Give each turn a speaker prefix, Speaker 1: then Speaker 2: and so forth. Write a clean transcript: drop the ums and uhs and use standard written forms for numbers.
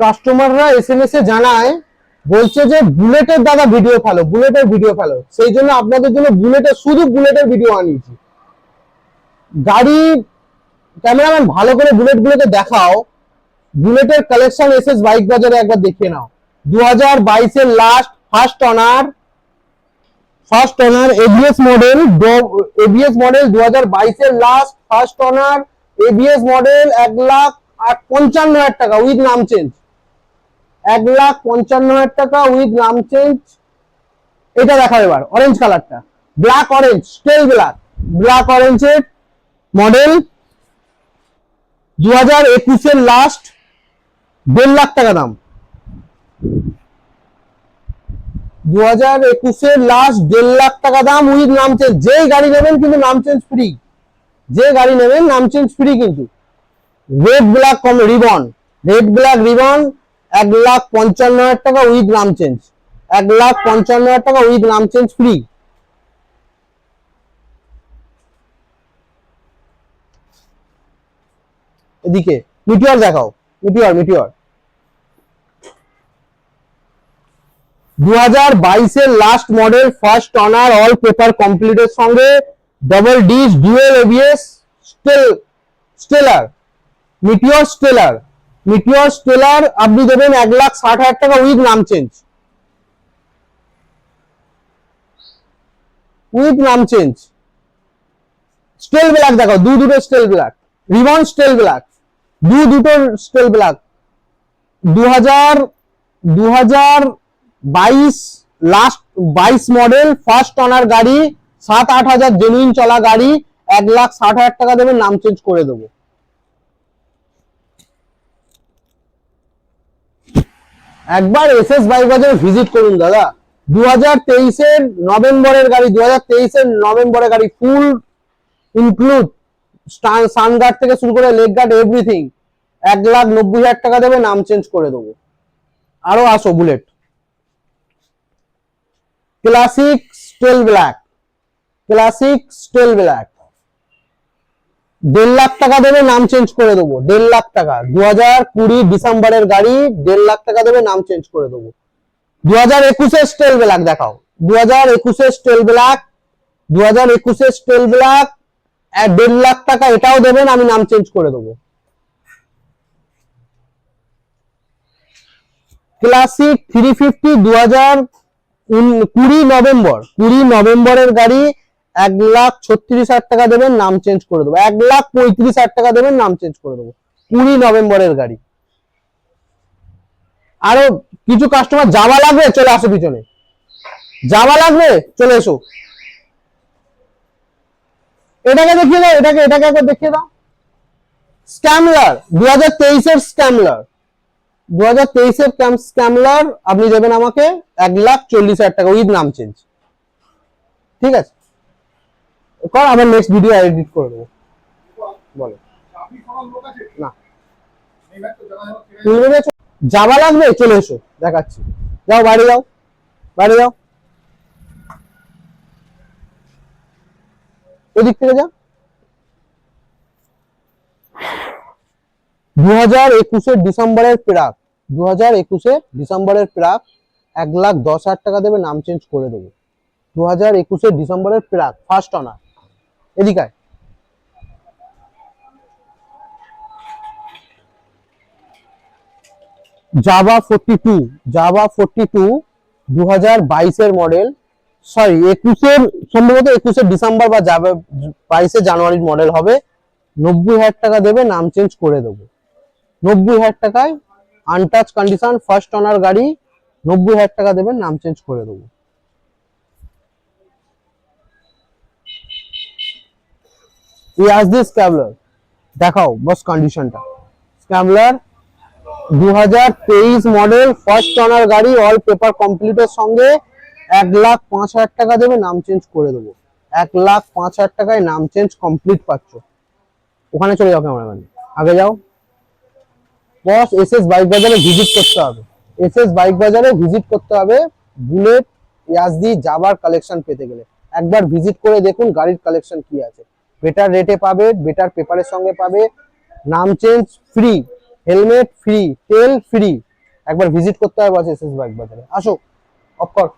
Speaker 1: কাস্টমাররা এসএমএস এ জানায়, বলছে যে বুলেটের দাদা ভিডিও ফেলো, বুলেটের ভিডিও ফেলো। সেই জন্য আপনাদের জন্য বুলেটের, শুধু বুলেটের ভিডিও আনিয়েছি। গাড়ি ক্যামেরাম্যান ভালো করে বুলেট গুলোকে দেখাও। বুলেটের কালেকশন এসএস বাইক বাজারে একবার দেখিয়ে নাও। 2022 এর last first honour ABS model, ABS model 2022 এর last first honour ABS model 1,55,000 টাকা উইথ নাম চেঞ্জ। 1,55,000 টাকা উইথ নাম চেঞ্জ। এটা দেখাও এবার অরেঞ্জ কালারটা, black orange, stealth black, black অরেঞ্জের মডেল 2021 এর লাস্ট 1.5 লাখ টাকা দাম। 2021 এর লাস্ট 1.5 লাখ টাকা দাম উইথ নাম চেঞ্জ। যেই গাড়ি নেবেন কিন্তু নাম চেঞ্জ ফ্রি, যে গাড়ি নেবেন নাম চেঞ্জ ফ্রি কিন্তু। Red black ribbon, red black ribbon 1,55,000 টাকা উইথ নাম চেঞ্জ। 1,55,000 টাকা উইথ নাম চেঞ্জ ফ্রি। এদিকে মিটিওর দেখাও, মিটিওর 2022 এর last model first owner all paper কমপ্লিটের সঙ্গে double disc dual ABS Stellar, Meteor Stellar আপনি দেবেন 1,60,000 টাকা উইথ নাম চেঞ্জ, উইথ নাম চেঞ্জ। স্টেল ব্ল্যাক দেখাও, দুটো steel black, ribbon steel black, দুটো steel black. 2022 last 22 model first honour গাড়ি, 7-8 হাজার জেনুইন চলা গাড়ি, 1,60,000 টাকা দেবেন, নাম চেঞ্জ করে দেবো। একবার এসএস বাইক বাজারে ভিজিট করুন দাদা। 2023 এর নভেম্বরের গাড়ি, 2023 এর নভেম্বরের গাড়ি, ফুল ইনক্লুড সানগার্ড থেকে শুরু করে লেগ গার্ড এভরিথিং, 1,90,000 টাকা দেবে, নাম চেঞ্জ করে দেবো। আরো আসো Bullet Classic stealth black, Classic stealth black 1.5 lakh টাকা দেবে, নাম চেঞ্জ করে দেবো। 1.5 লাখ টাকা, 2020 ডিসেম্বরের গাড়ি, 1.5 লাখ টাকা দেবে, নাম চেঞ্জ করে দেবো। 2021 এর স্টেল ব্ল্যাক দেখাও, 2021 এর স্টেল ব্ল্যাক, 2021 এর স্টেল ব্ল্যাক 1.5 লাখ টাকা, এটাও দেবেন, আমি নাম চেঞ্জ করে দেবো। ক্লাসিক 350 2020 নভেম্বরের গাড়ি, 1,36,000 টাকা দেবেন, নাম চেঞ্জ করে দেবো। 1,35,000 টাকা দেবেন, নাম চেঞ্জ করে দেবো। 20 নভেম্বরের গাড়ি। আরো কিছু কাস্টমার যাওয়া লাগবে, চলে আসো পিছনে, যাওয়া লাগবে চলে এসো। এটাকে দেখিয়ে দাও, এটাকে একবার দেখিয়ে দাও। স্ক্যামলার 2023 এর স্ক্যামলার, 2023 এর স্ক্যামলার আপনি দেবেন আমাকে 1,40,000 টাকা উইথ নাম চেঞ্জ। ঠিক আছে, কর, আবার নেক্সট ভিডিও এডিট করে দেবো। বলো না, যাওয়া লাগবে চলে এসো, দেখাচ্ছি। যাও বাড়ি যাও, বাড়ি যাও, ওদিক থেকে যাও। 2021 এর ডিসেম্বরের প্রাক, 2021 এর ডিসেম্বরের প্রাক 1,10,000 টাকা দেবে, নাম চেঞ্জ করে দেবো। 2021 এর ডিসেম্বরের প্রাক ফার্স্ট অনার। এদিকে জাভা 42, জাভা 42 2022 এর মডেল, সরি 21 এর, সম্ভবত 21 এর ডিসেম্বর বা 22 এর জানুয়ারির মডেল হবে। 90,000 টাকা দেবে, নাম চেঞ্জ করে দেবো। 90,000 টাকায় আনটাচ কন্ডিশন ফার্স্ট অনার গাড়ি, 90,000 টাকা দেবেন, নাম চেঞ্জ করে দেবো। স্ক্যামলার দেখাও বস কন্ডিশনটা। স্ক্যামলার 2023 মডেল ফার্স্ট অনার গাড়ি, অল পেপার কমপ্লিটের সঙ্গে 1,05,000 টাকা দেবে, নাম চেঞ্জ করে দেবো। 1,05,000 টাকায় নাম চেঞ্জ কমপ্লিট পাচ্ছ। ওখানে চলে যাও, ক্যামেরাম্যান আগে যাও। বস এসএস বাইক বাজারে ভিজিট করতে হবে, এসএস বাইক বাজারে ভিজিট করতে হবে। বুলেট ইয়াজদি জাভার কালেকশন পেতে গেলে একবার ভিজিট করে দেখুন গাড়ির কালেকশন কি আছে। বেটার রেটে পাবে, বেটার পেপারের সঙ্গে পাবে, নাম চেঞ্জ ফ্রি, হেলমেট ফ্রি, তেল ফ্রি, একবার ভিজিট করতে হবে বস এসএস বাইক বাজারে। আসো, অফ কর।